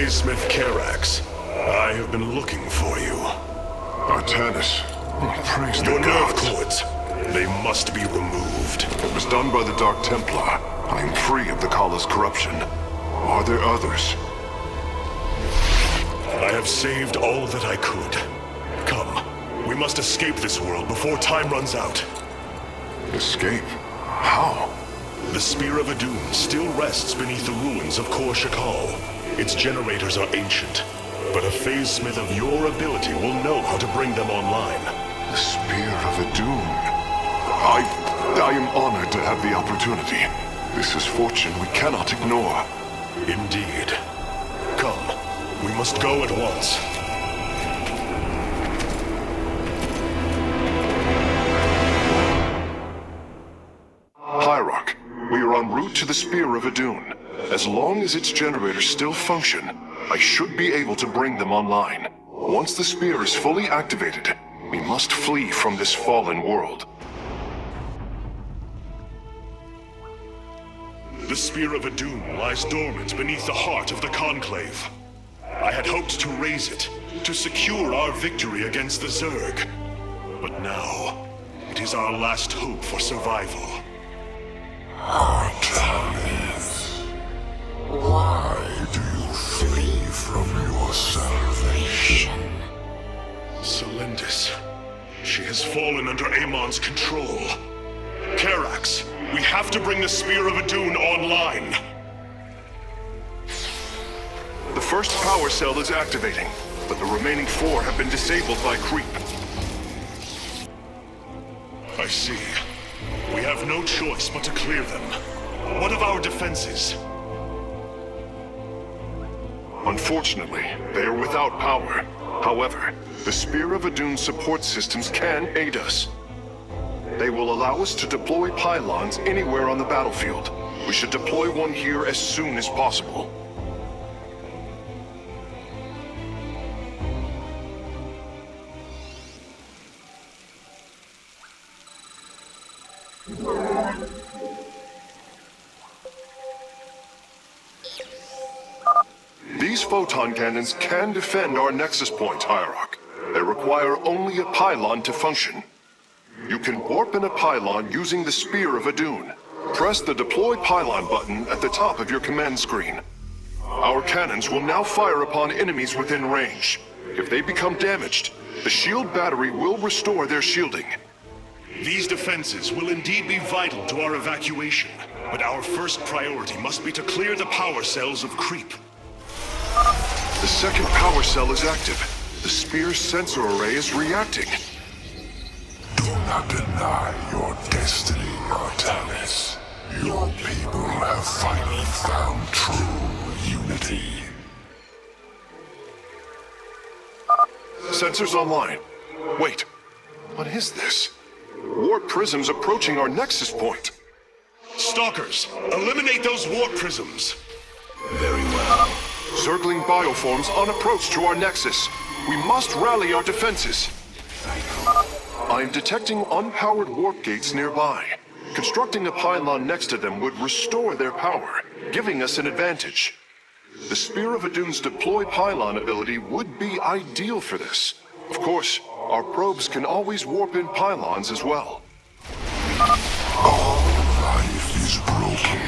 Phase-Smith Karax. I have been looking for you. Artanis. Praise the Your nerve gods. cords. They must be removed. It was done by the Dark Templar. I am free of the Kala's corruption. Are there others? I have saved all that I could. Come, we must escape this world before time runs out. Escape? How? The Spear of Adun still rests beneath the ruins of Kor Shakal. Its generators are ancient, but a Phase-Smith of your ability will know how to bring them online. The Spear of Adun. I am honored to have the opportunity. This is fortune we cannot ignore. Indeed. Come, we must go at once. Hierarch, we are en route to the Spear of Adun. As long as its generators still function, I should be able to bring them online. Once the spear is fully activated, we must flee from this fallen world. The Spear of Adun lies dormant beneath the heart of the Conclave. I had hoped to raise it, to secure our victory against the Zerg. But now, it is our last hope for survival. Artanis, why do you flee from your salvation? Selendis. She has fallen under Amon's control. Karax, we have to bring the Spear of Adun online. The first power cell is activating, but the remaining 4 have been disabled by creep. I see. We have no choice but to clear them. What of our defenses? Unfortunately, they are without power. However, the Spear of Adun support systems can aid us. They will allow us to deploy pylons anywhere on the battlefield. We should deploy one here as soon as possible. These photon cannons can defend our nexus point, Hierarch. They require only a pylon to function. You can warp in a pylon using the Spear of Adun. Press the Deploy Pylon button at the top of your command screen. Our cannons will now fire upon enemies within range. If they become damaged, the shield battery will restore their shielding. These defenses will indeed be vital to our evacuation, but our first priority must be to clear the power cells of creep. The second power cell is active. The Spear's sensor array is reacting. Do not deny your destiny, Artanis. Your people have finally found true unity. Sensors online. Wait, what is this? Warp prisms approaching our nexus point. Stalkers, eliminate those warp prisms. Very well. Circling bioforms on approach to our nexus. We must rally our defenses. I am detecting unpowered warp gates nearby. Constructing a pylon next to them would restore their power, giving us an advantage. The Spear of Adun's deploy pylon ability would be ideal for this. Of course, our probes can always warp in pylons as well. All life is broken,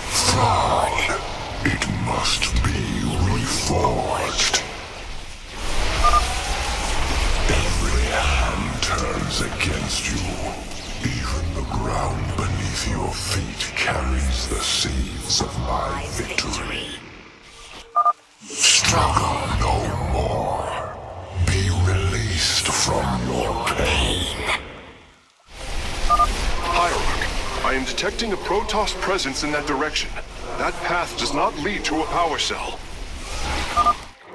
flawed. It must be reforged. Every hand turns against you. Even the ground beneath your feet carries the seeds of my victory. Struggle no more. Be released from your pain. Hierarch, I am detecting a Protoss presence in that direction. That path does not lead to a power cell.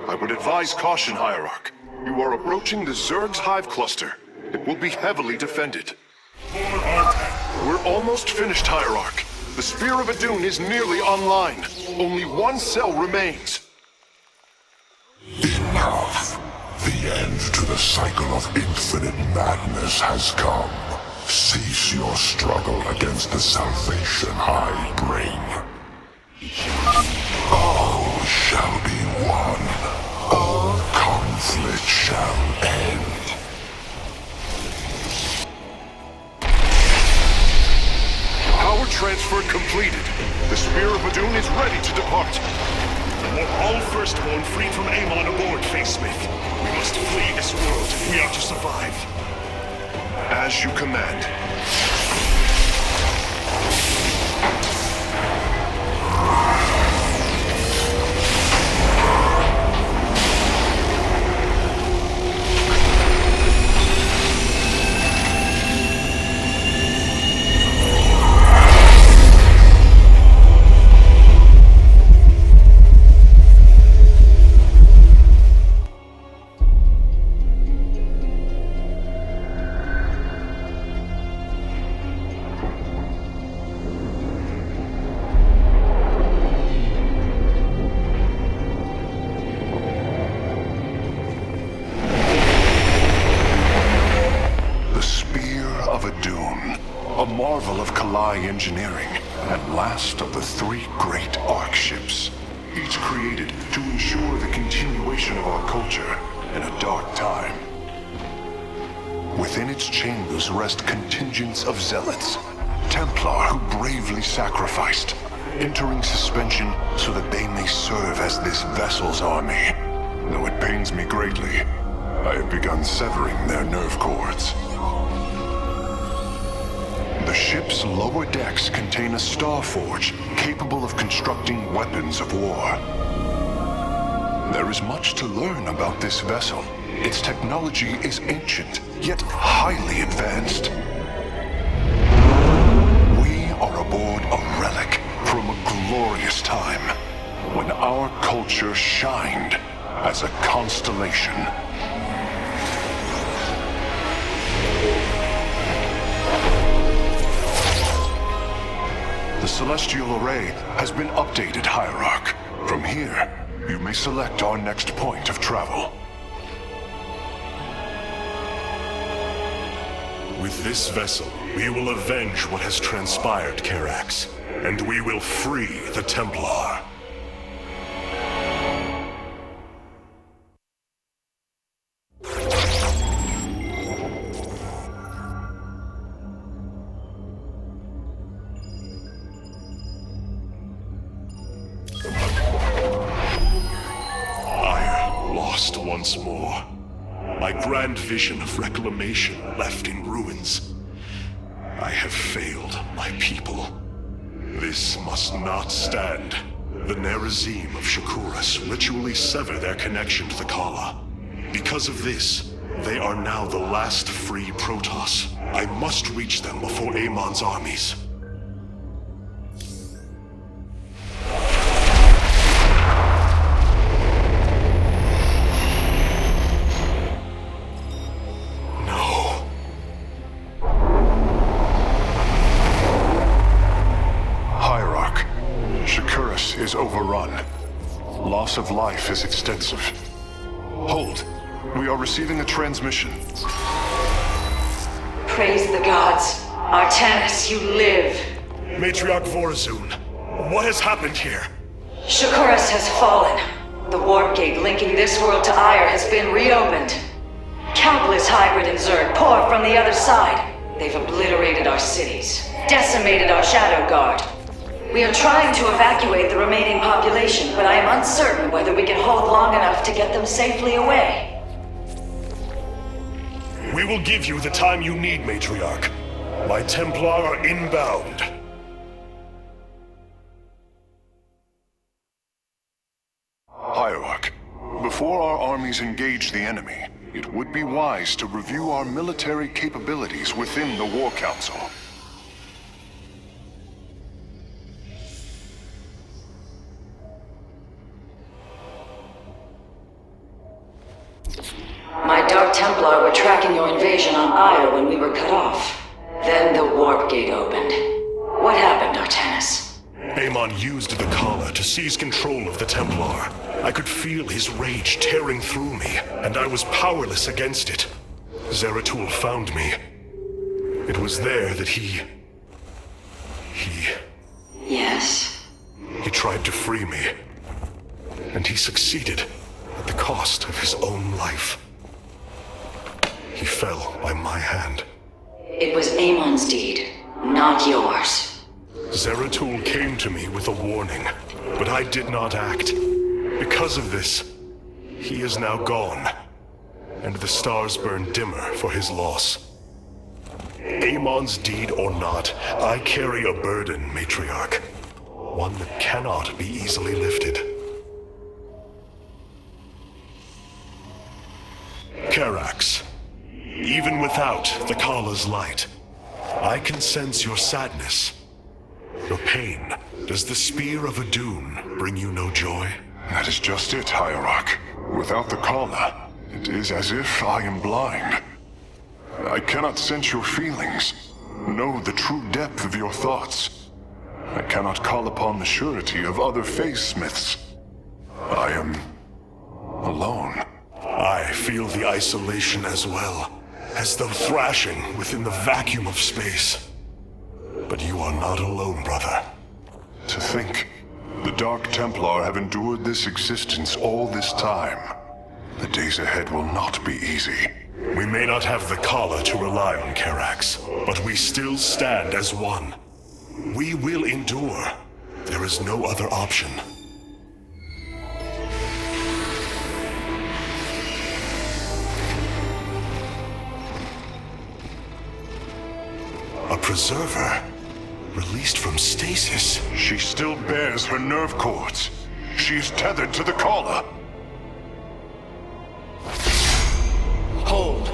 I would advise caution, Hierarch. You are approaching the Zerg's hive cluster. It will be heavily defended. We're almost finished, Hierarch. The Spear of Adun is nearly online. Only one cell remains. Enough. The end to the cycle of infinite madness has come. Cease your struggle against the salvation I bring. All shall be one, all conflict shall end. Power transfer completed. The Spear of Adun is ready to depart. Want all Firstborn freed from Amon aboard, Facesmith. We must flee this world if we are to survive. As you command. Engineering, and last of the 3 great Ark ships, each created to ensure the continuation of our culture in a dark time. Within its chambers rest contingents of zealots, Templar who bravely sacrificed, entering suspension so that they may serve as this vessel's army. Though it pains me greatly, I have begun severing their nerve cords. The ship's lower decks contain a star forge capable of constructing weapons of war. There is much to learn about this vessel. Its technology is ancient, yet highly advanced. We are aboard a relic from a glorious time when our culture shined as a constellation. The Celestial Array has been updated, Hierarch. From here, you may select our next point of travel. With this vessel, we will avenge what has transpired, Karax, and we will free the Templar. Once more. My grand vision of reclamation left in ruins. I have failed my people. This must not stand. The Nerazim of Shakuras ritually sever their connection to the Kala. Because of this, they are now the last free Protoss. I must reach them before Amon's armies. Is overrun. Loss of life is extensive. Hold. We are receiving a transmission. Praise the gods. Artanis, you live. Matriarch Vorazun, what has happened here? Shakuras has fallen. The warp gate linking this world to Ire has been reopened. Countless hybrid and Zerg pour from the other side. They've obliterated our cities, decimated our Shadow Guard. We are trying to evacuate the remaining population, but I am uncertain whether we can hold long enough to get them safely away. We will give you the time you need, Matriarch. My Templar are inbound. Hierarch, before our armies engage the enemy, it would be wise to review our military capabilities within the War Council. My Dark Templar were tracking your invasion on Ire when we were cut off. Then the warp gate opened. What happened, Artanis? Amon used the Kala to seize control of the Templar. I could feel his rage tearing through me, and I was powerless against it. Zeratul found me. It was there that he... Yes? He tried to free me. And he succeeded at the cost of his own life. He fell by my hand. It was Amon's deed, not yours. Zeratul came to me with a warning, but I did not act. Because of this, he is now gone, and the stars burn dimmer for his loss. Amon's deed or not, I carry a burden, Matriarch. One that cannot be easily lifted. Karax, even without the Kala's light, I can sense your sadness, your pain. Does the spear of Adun bring you no joy? That is just it, Hierarch. Without the Kala, it is as if I am blind. I cannot sense your feelings, know the true depth of your thoughts. I cannot call upon the surety of other phase-smiths. I am alone. I feel the isolation as well, as though thrashing within the vacuum of space. But you are not alone, brother. To think, the Dark Templar have endured this existence all this time. The days ahead will not be easy. We may not have the Kala to rely on, Karax, but we still stand as one. We will endure. There is no other option. A preserver? Released from stasis? She still bears her nerve cords. She is tethered to the Kala. Hold.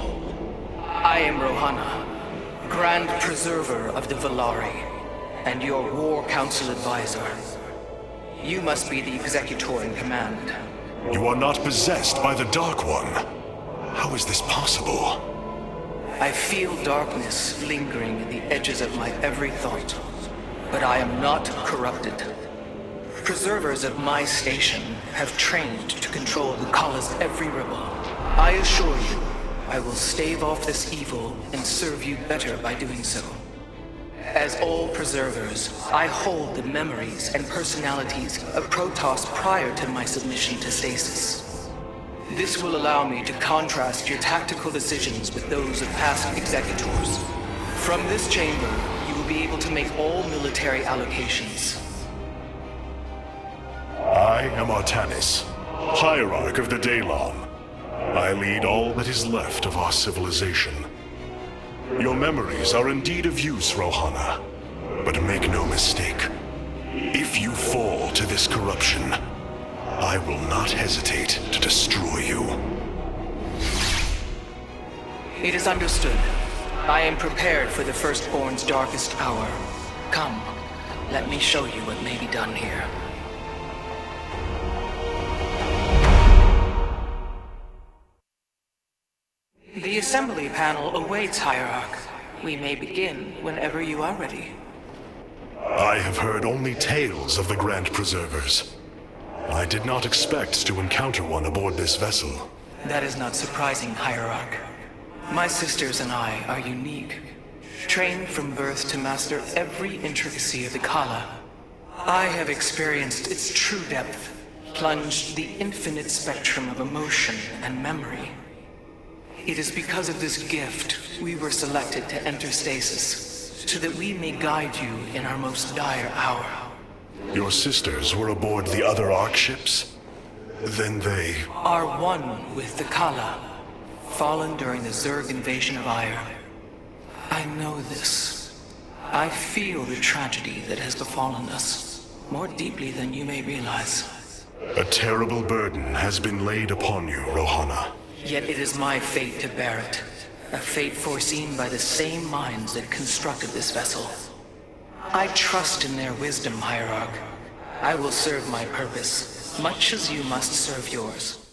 I am Rohana, Grand Preserver of the Valari, and your War Council Advisor. You must be the Executor in command. You are not possessed by the Dark One. How is this possible? I feel darkness lingering at the edges of my every thought, but I am not corrupted. Preservers of my station have trained to control the Kala's every ripple. I assure you, I will stave off this evil and serve you better by doing so. As all preservers, I hold the memories and personalities of Protoss prior to my submission to stasis. This will allow me to contrast your tactical decisions with those of past executors. From this chamber, you will be able to make all military allocations. I am Artanis, Hierarch of the Daylon. I lead all that is left of our civilization. Your memories are indeed of use, Rohana. But make no mistake. If you fall to this corruption, I will not hesitate to destroy you. It is understood. I am prepared for the Firstborn's darkest hour. Come, let me show you what may be done here. The assembly panel awaits, Hierarch. We may begin whenever you are ready. I have heard only tales of the Grand Preservers. I did not expect to encounter one aboard this vessel. That is not surprising, Hierarch. My sisters and I are unique, trained from birth to master every intricacy of the Kala. I have experienced its true depth, plunged the infinite spectrum of emotion and memory. It is because of this gift we were selected to enter stasis, so that we may guide you in our most dire hour. Your sisters were aboard the other Ark ships? Then they... Are one with the Kala, fallen during the Zerg invasion of Aiur. I know this. I feel the tragedy that has befallen us, more deeply than you may realize. A terrible burden has been laid upon you, Rohana. Yet it is my fate to bear it. A fate foreseen by the same minds that constructed this vessel. I trust in their wisdom, Hierarch. I will serve my purpose, much as you must serve yours.